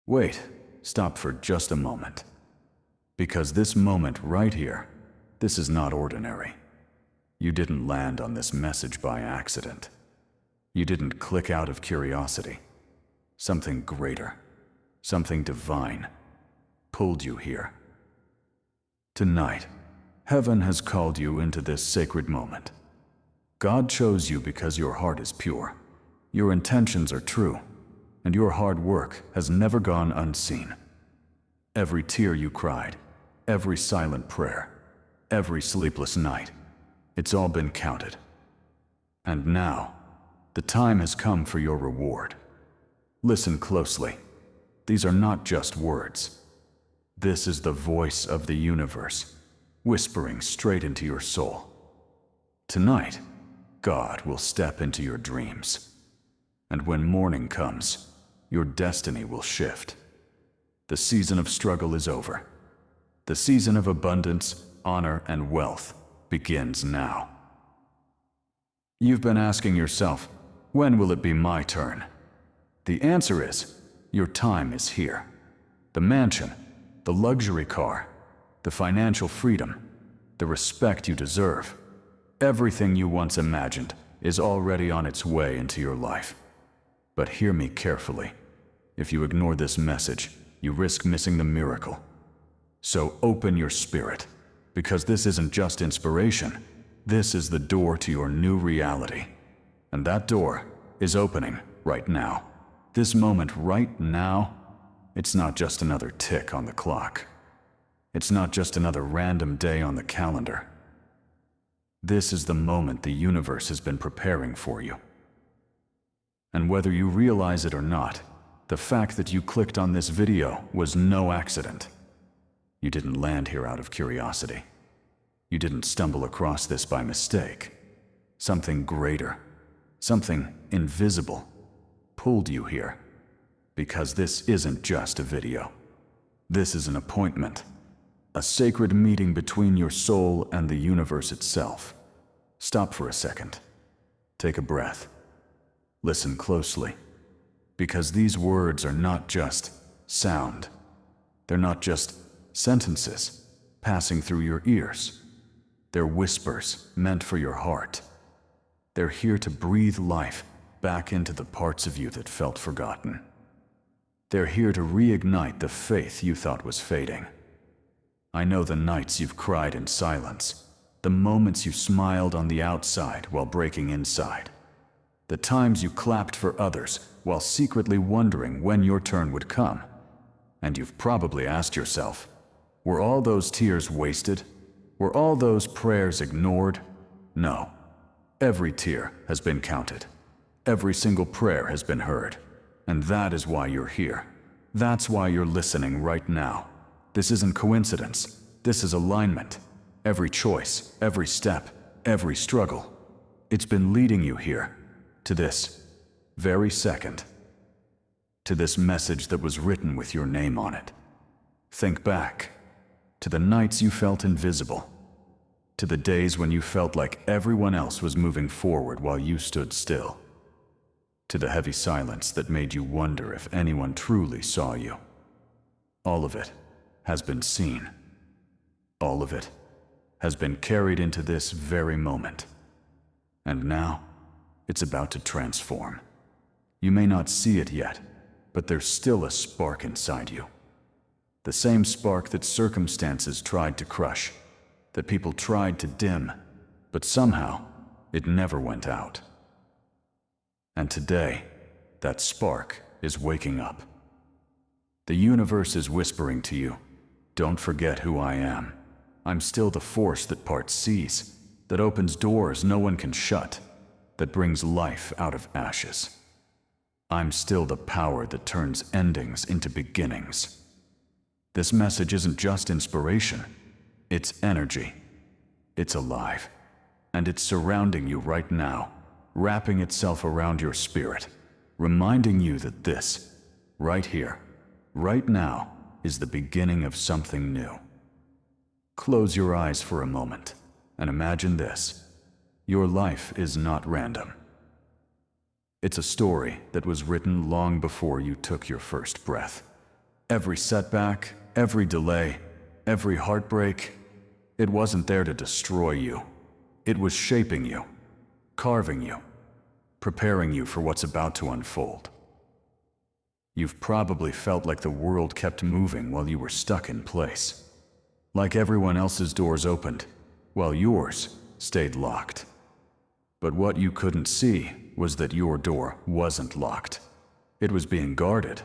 Wait, stop for just a moment. Because this moment right here, this is not ordinary. You didn't land on this message by accident. You didn't click out of curiosity. Something greater, something divine, pulled you here. Tonight, heaven has called you into this sacred moment. God chose you because your heart is pure, your intentions are true, and your hard work has never gone unseen. Every tear you cried, every silent prayer, every sleepless night, it's all been counted. And now, the time has come for your reward. Listen closely. These are not just words. This is the voice of the universe, whispering straight into your soul. Tonight, God will step into your dreams. And when morning comes, your destiny will shift. The season of struggle is over. The season of abundance, honor, and wealth begins now. You've been asking yourself, when will it be my turn? The answer is, your time is here. The mansion, the luxury car, the financial freedom, the respect you deserve, everything you once imagined is already on its way into your life. But hear me carefully. If you ignore this message, you risk missing the miracle. So open your spirit, because this isn't just inspiration. This is the door to your new reality. And that door is opening right now. This moment right now, it's not just another tick on the clock. It's not just another random day on the calendar. This is the moment the universe has been preparing for you. And whether you realize it or not, the fact that you clicked on this video was no accident. You didn't land here out of curiosity. You didn't stumble across this by mistake. Something greater, something invisible, pulled you here. Because this isn't just a video. This is an appointment, a sacred meeting between your soul and the universe itself. Stop for a second. Take a breath. Listen closely. Because these words are not just sound. They're not just sentences passing through your ears. They're whispers meant for your heart. They're here to breathe life back into the parts of you that felt forgotten. They're here to reignite the faith you thought was fading. I know the nights you've cried in silence, the moments you smiled on the outside while breaking inside, the times you clapped for others while secretly wondering when your turn would come. And you've probably asked yourself, were all those tears wasted? Were all those prayers ignored? No. Every tear has been counted. Every single prayer has been heard. And that is why you're here. That's why you're listening right now. This isn't coincidence. This is alignment. Every choice, every step, every struggle. It's been leading you here, to this very second, to this message that was written with your name on it. Think back to the nights you felt invisible, to the days when you felt like everyone else was moving forward while you stood still, to the heavy silence that made you wonder if anyone truly saw you. All of it has been seen. All of it has been carried into this very moment. And now, it's about to transform. You may not see it yet, but there's still a spark inside you. The same spark that circumstances tried to crush, that people tried to dim, but somehow it never went out. And today, that spark is waking up. The universe is whispering to you, don't forget who I am. I'm still the force that parts seas, that opens doors no one can shut, that brings life out of ashes. I'm still the power that turns endings into beginnings. This message isn't just inspiration, it's energy. It's alive, and it's surrounding you right now, wrapping itself around your spirit, reminding you that this, right here, right now, is the beginning of something new. Close your eyes for a moment and imagine this. Your life is not random. It's a story that was written long before you took your first breath, Every setback, every delay, every heartbreak, it wasn't there to destroy you. It was shaping you, carving you, preparing you for what's about to unfold. You've probably felt like the world kept moving while you were stuck in place. Like everyone else's doors opened, while yours stayed locked. But what you couldn't see was that your door wasn't locked. It was being guarded,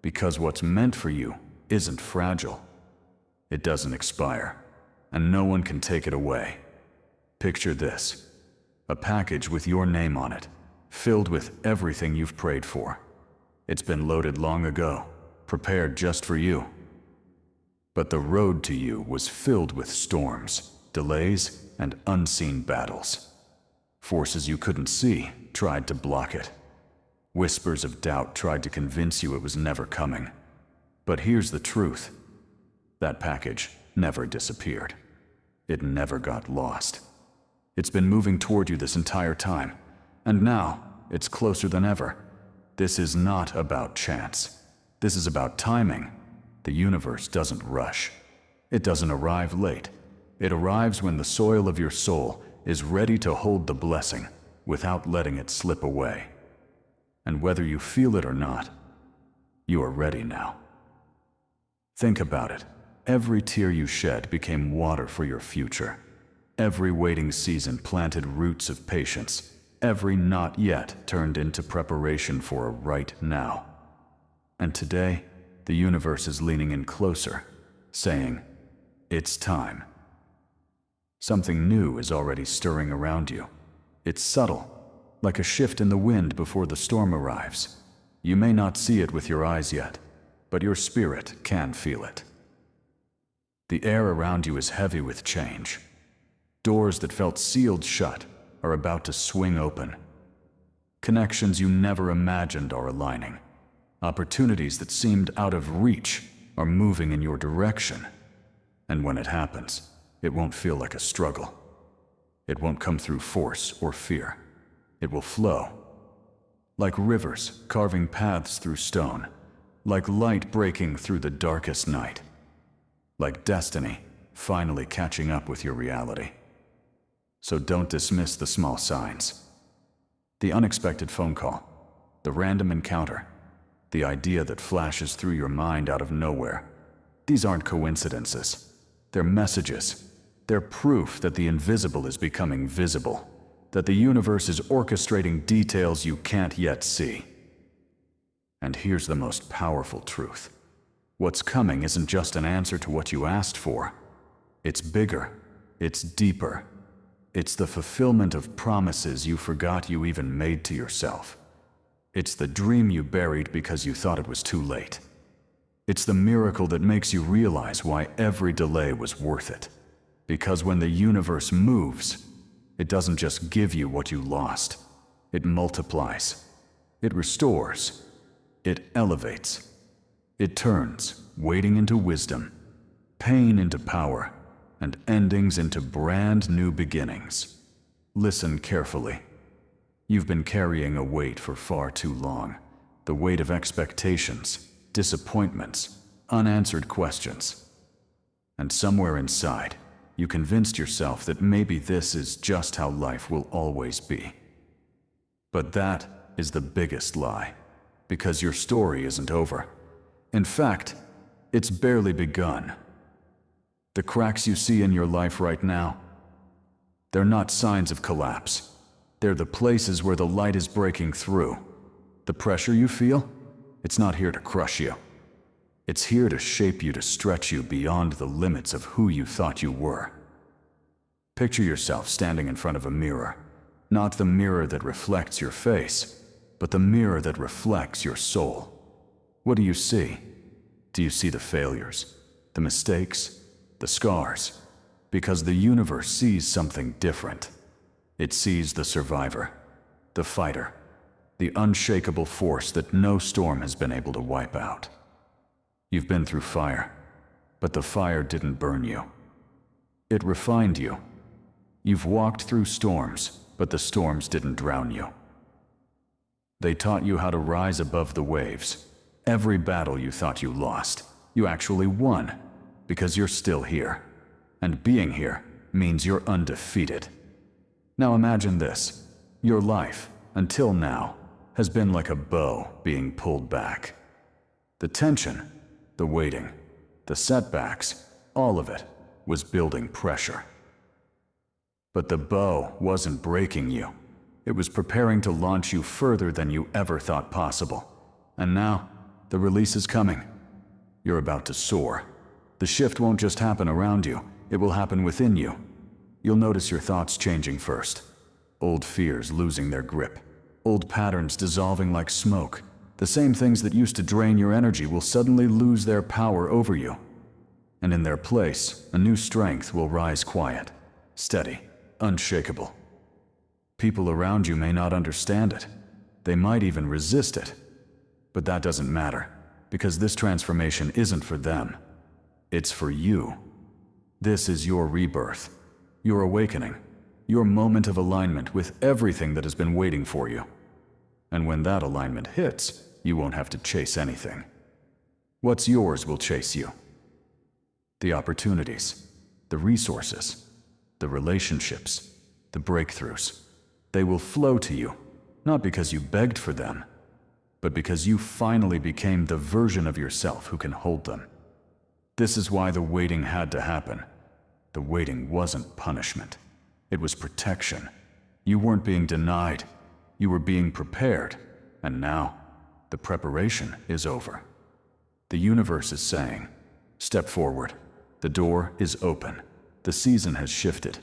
because what's meant for you isn't fragile. It doesn't expire, and no one can take it away. Picture this: a package with your name on it, filled with everything you've prayed for. It's been loaded long ago, prepared just for you. But the road to you was filled with storms, delays, and unseen battles. Forces you couldn't see tried to block it. Whispers of doubt tried to convince you it was never coming. But here's the truth: that package never disappeared. It never got lost. It's been moving toward you this entire time, and now it's closer than ever. This is not about chance. This is about timing. The universe doesn't rush. It doesn't arrive late. It arrives when the soil of your soul is ready to hold the blessing without letting it slip away. And whether you feel it or not, you are ready now. Think about it. Every tear you shed became water for your future. Every waiting season planted roots of patience. Every not yet turned into preparation for a right now. And today, the universe is leaning in closer, saying, "It's time." Something new is already stirring around you. It's subtle, like a shift in the wind before the storm arrives. You may not see it with your eyes yet, but your spirit can feel it. The air around you is heavy with change. Doors that felt sealed shut are about to swing open. Connections you never imagined are aligning. Opportunities that seemed out of reach are moving in your direction. And when it happens, it won't feel like a struggle. It won't come through force or fear. It will flow. Like rivers carving paths through stone. Like light breaking through the darkest night. Like destiny finally catching up with your reality. So don't dismiss the small signs. The unexpected phone call, the random encounter, the idea that flashes through your mind out of nowhere. These aren't coincidences. They're messages. They're proof that the invisible is becoming visible, that the universe is orchestrating details you can't yet see. And here's the most powerful truth. What's coming isn't just an answer to what you asked for. It's bigger. It's deeper. It's the fulfillment of promises you forgot you even made to yourself. It's the dream you buried because you thought it was too late. It's the miracle that makes you realize why every delay was worth it. Because when the universe moves, it doesn't just give you what you lost. It multiplies. It restores. It elevates. It turns waiting into wisdom, pain into power, and endings into brand new beginnings. Listen carefully. You've been carrying a weight for far too long. The weight of expectations, disappointments, unanswered questions. And somewhere inside, you convinced yourself that maybe this is just how life will always be. But that is the biggest lie, because your story isn't over. In fact, it's barely begun. The cracks you see in your life right now, they're not signs of collapse. They're the places where the light is breaking through. The pressure you feel, it's not here to crush you. It's here to shape you, to stretch you beyond the limits of who you thought you were. Picture yourself standing in front of a mirror. Not the mirror that reflects your face, but the mirror that reflects your soul. What do you see? Do you see the failures, the mistakes, the scars? Because the universe sees something different. It sees the survivor, the fighter, the unshakable force that no storm has been able to wipe out. You've been through fire, but the fire didn't burn you. It refined you. You've walked through storms, but the storms didn't drown you. They taught you how to rise above the waves. Every battle you thought you lost, you actually won, because you're still here. And being here means you're undefeated. Now imagine this. Your life, until now, has been like a bow being pulled back. The tension, the waiting, the setbacks, all of it was building pressure. But the bow wasn't breaking you. It was preparing to launch you further than you ever thought possible. And now, the release is coming. You're about to soar. The shift won't just happen around you, it will happen within you. You'll notice your thoughts changing first. Old fears losing their grip. Old patterns dissolving like smoke. The same things that used to drain your energy will suddenly lose their power over you. And in their place, a new strength will rise quiet, steady, unshakable. People around you may not understand it. They might even resist it. But that doesn't matter, because this transformation isn't for them. It's for you. This is your rebirth, your awakening, your moment of alignment with everything that has been waiting for you. And when that alignment hits, you won't have to chase anything. What's yours will chase you. The opportunities, the resources, the relationships, the breakthroughs. They will flow to you, not because you begged for them, but because you finally became the version of yourself who can hold them. This is why the waiting had to happen. The waiting wasn't punishment. It was protection. You weren't being denied. You were being prepared. And now, the preparation is over. The universe is saying, step forward. The door is open. The season has shifted.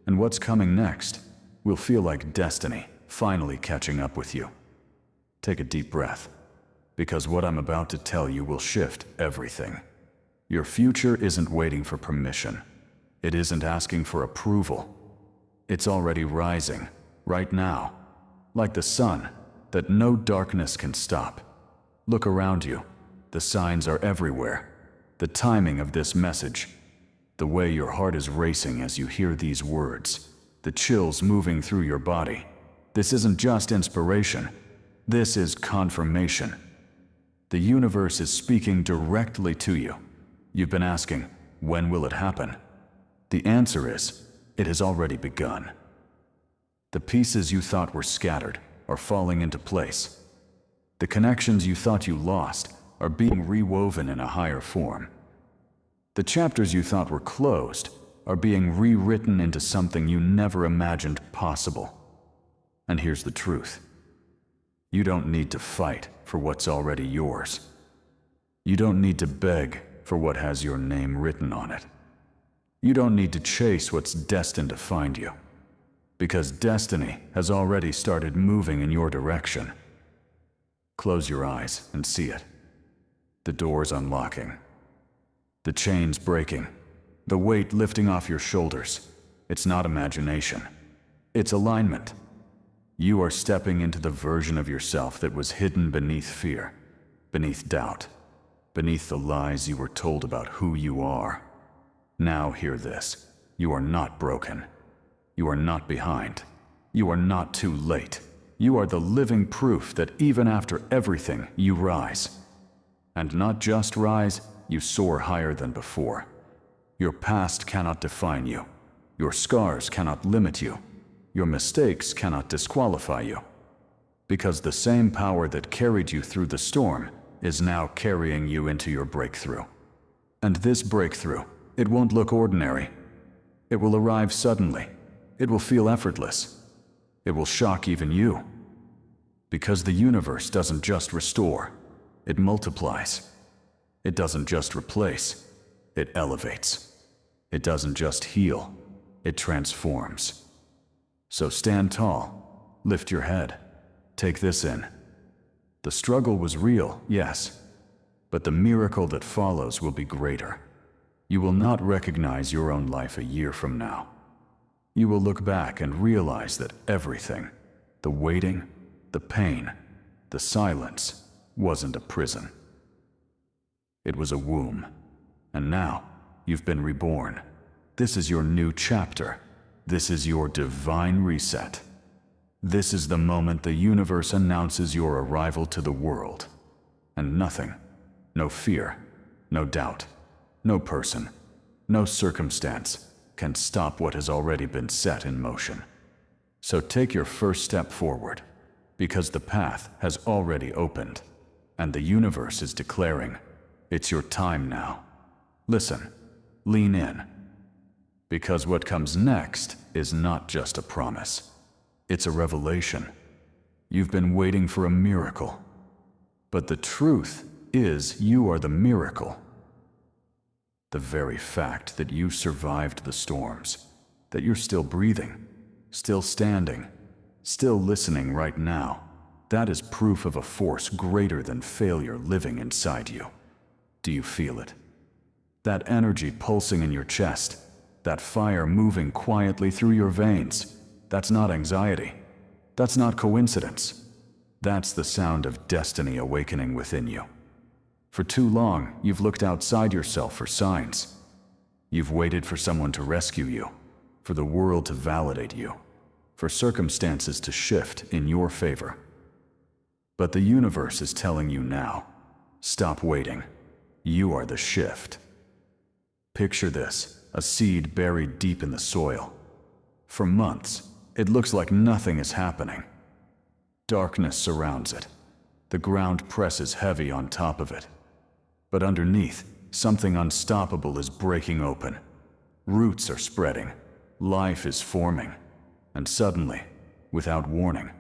And what's coming next will feel like destiny finally catching up with you. Take a deep breath, because what I'm about to tell you will shift everything. Your future isn't waiting for permission. It isn't asking for approval. It's already rising, right now, like the sun that no darkness can stop. Look around you. The signs are everywhere. The timing of this message, the way your heart is racing as you hear these words, the chills moving through your body. This isn't just inspiration. This is confirmation. The universe is speaking directly to you. You've been asking, when will it happen? The answer is, it has already begun. The pieces you thought were scattered are falling into place. The connections you thought you lost are being rewoven in a higher form. The chapters you thought were closed are being rewritten into something you never imagined possible. And here's the truth. You don't need to fight for what's already yours. You don't need to beg for what has your name written on it. You don't need to chase what's destined to find you, because destiny has already started moving in your direction. Close your eyes and see it. The doors unlocking. The chains breaking. The weight lifting off your shoulders. It's not imagination. It's alignment. You are stepping into the version of yourself that was hidden beneath fear, beneath doubt, beneath the lies you were told about who you are. Now hear this. You are not broken. You are not behind. You are not too late. You are the living proof that even after everything, you rise. And not just rise, you soar higher than before. Your past cannot define you. Your scars cannot limit you. Your mistakes cannot disqualify you. Because the same power that carried you through the storm is now carrying you into your breakthrough. And this breakthrough, it won't look ordinary. It will arrive suddenly. It will feel effortless. It will shock even you. Because the universe doesn't just restore, it multiplies. It doesn't just replace, it elevates. It doesn't just heal, it transforms. So stand tall, lift your head, take this in. The struggle was real, yes, but the miracle that follows will be greater. You will not recognize your own life a year from now. You will look back and realize that everything, the waiting, the pain, the silence, wasn't a prison. It was a womb. And now, you've been reborn. This is your new chapter. This is your divine reset. This is the moment the universe announces your arrival to the world. And nothing, no fear, no doubt, no person, no circumstance can stop what has already been set in motion. So take your first step forward, because the path has already opened, and the universe is declaring, it's your time now. Listen, lean in, because what comes next is not just a promise. It's a revelation. You've been waiting for a miracle. But the truth is you are the miracle. The very fact that you survived the storms, that you're still breathing, still standing, still listening right now, that is proof of a force greater than failure living inside you. Do you feel it? That energy pulsing in your chest, that fire moving quietly through your veins, that's not anxiety. That's not coincidence. That's the sound of destiny awakening within you. For too long, you've looked outside yourself for signs. You've waited for someone to rescue you, for the world to validate you, for circumstances to shift in your favor. But the universe is telling you now, stop waiting. You are the shift. Picture this, a seed buried deep in the soil. For months, it looks like nothing is happening. Darkness surrounds it. The ground presses heavy on top of it. But underneath, something unstoppable is breaking open. Roots are spreading. Life is forming. And suddenly, without warning,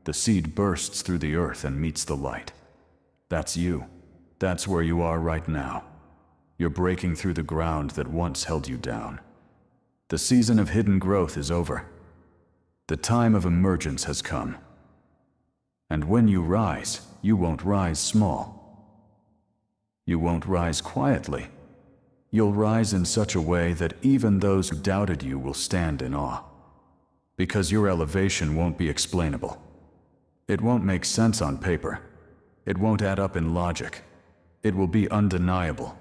the seed bursts through the earth and meets the light. That's you. That's where you are right now. You're breaking through the ground that once held you down. The season of hidden growth is over. The time of emergence has come. And when you rise, you won't rise small. You won't rise quietly. You'll rise in such a way that even those who doubted you will stand in awe. Because your elevation won't be explainable. It won't make sense on paper. It won't add up in logic. It will be undeniable.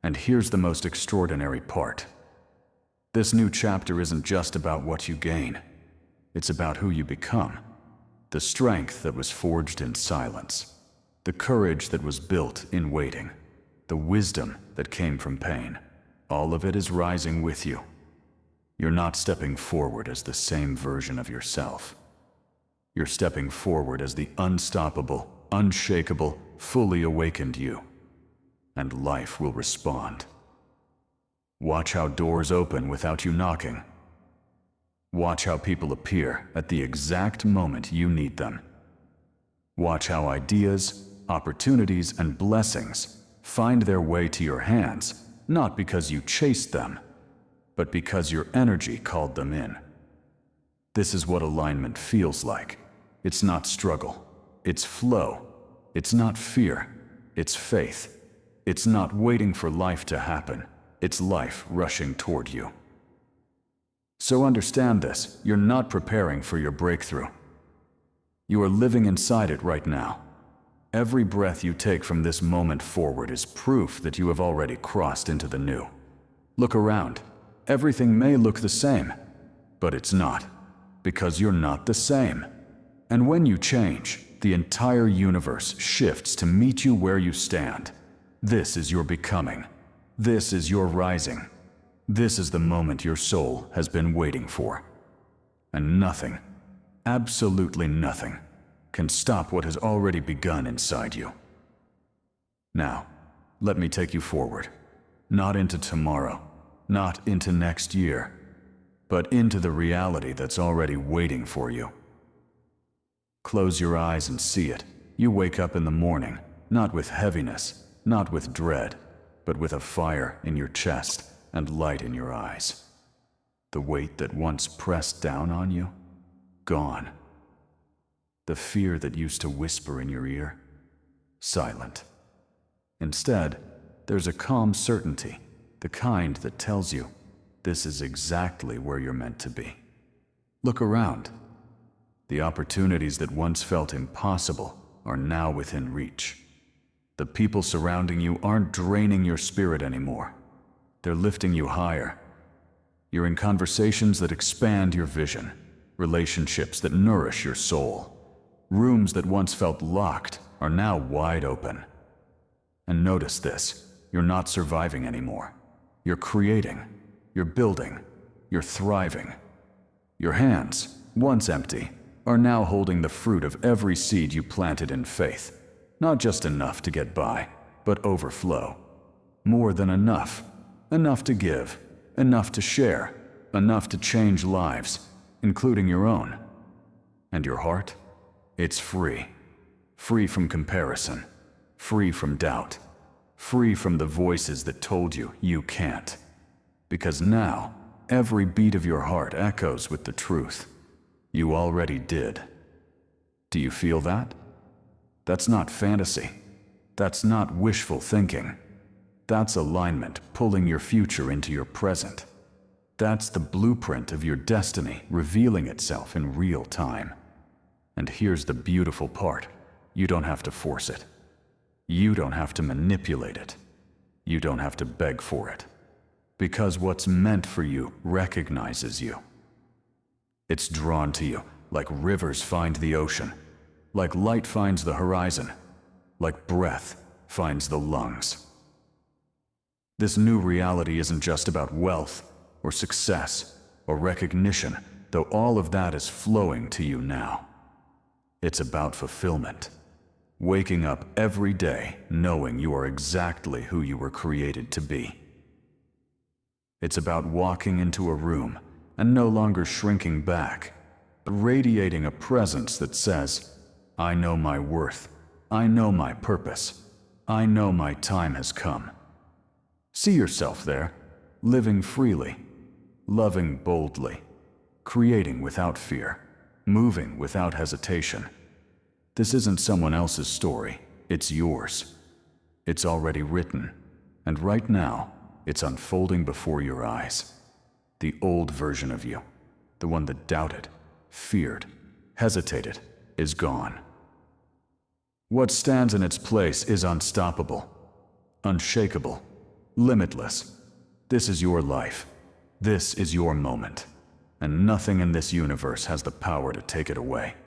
And here's the most extraordinary part. This new chapter isn't just about what you gain. It's about who you become. The strength that was forged in silence. The courage that was built in waiting. The wisdom that came from pain. All of it is rising with you. You're not stepping forward as the same version of yourself. You're stepping forward as the unstoppable, unshakable, fully awakened you. And life will respond. Watch how doors open without you knocking. Watch how people appear at the exact moment you need them. Watch how ideas, opportunities, and blessings find their way to your hands, not because you chased them, but because your energy called them in. This is what alignment feels like. It's not struggle. It's flow. It's not fear. It's faith. It's not waiting for life to happen. It's life rushing toward you. So understand this, you're not preparing for your breakthrough. You are living inside it right now. Every breath you take from this moment forward is proof that you have already crossed into the new. Look around. Everything may look the same, but it's not, because you're not the same. And when you change, the entire universe shifts to meet you where you stand. This is your becoming. This is your rising. This is the moment your soul has been waiting for. And nothing, absolutely nothing, can stop what has already begun inside you. Now, let me take you forward. Not into tomorrow, not into next year, but into the reality that's already waiting for you. Close your eyes and see it. You wake up in the morning, not with heaviness, not with dread, but with a fire in your chest and light in your eyes. The weight that once pressed down on you, gone. The fear that used to whisper in your ear, silent. Instead, there's a calm certainty, the kind that tells you, this is exactly where you're meant to be. Look around. The opportunities that once felt impossible are now within reach. The people surrounding you aren't draining your spirit anymore. They're lifting you higher. You're in conversations that expand your vision, relationships that nourish your soul. Rooms that once felt locked are now wide open. And notice this, you're not surviving anymore. You're creating, you're building, you're thriving. Your hands, once empty, are now holding the fruit of every seed you planted in faith. Not just enough to get by, but overflow. More than enough. Enough to give, enough to share, enough to change lives, including your own. And your heart? It's free. Free from comparison. Free from doubt. Free from the voices that told you you can't. Because now, every beat of your heart echoes with the truth. You already did. Do you feel that? That's not fantasy. That's not wishful thinking. That's alignment pulling your future into your present. That's the blueprint of your destiny revealing itself in real time. And here's the beautiful part. You don't have to force it. You don't have to manipulate it. You don't have to beg for it. Because what's meant for you recognizes you. It's drawn to you like rivers find the ocean, like light finds the horizon, like breath finds the lungs. This new reality isn't just about wealth or success or recognition, though all of that is flowing to you now. It's about fulfillment. Waking up every day knowing you are exactly who you were created to be. It's about walking into a room and no longer shrinking back, but radiating a presence that says, I know my worth, I know my purpose, I know my time has come. See yourself there, living freely, loving boldly, creating without fear, moving without hesitation. This isn't someone else's story, it's yours. It's already written, and right now, it's unfolding before your eyes. The old version of you, the one that doubted, feared, hesitated, is gone. What stands in its place is unstoppable, unshakable, limitless. This is your life. This is your moment. And nothing in this universe has the power to take it away.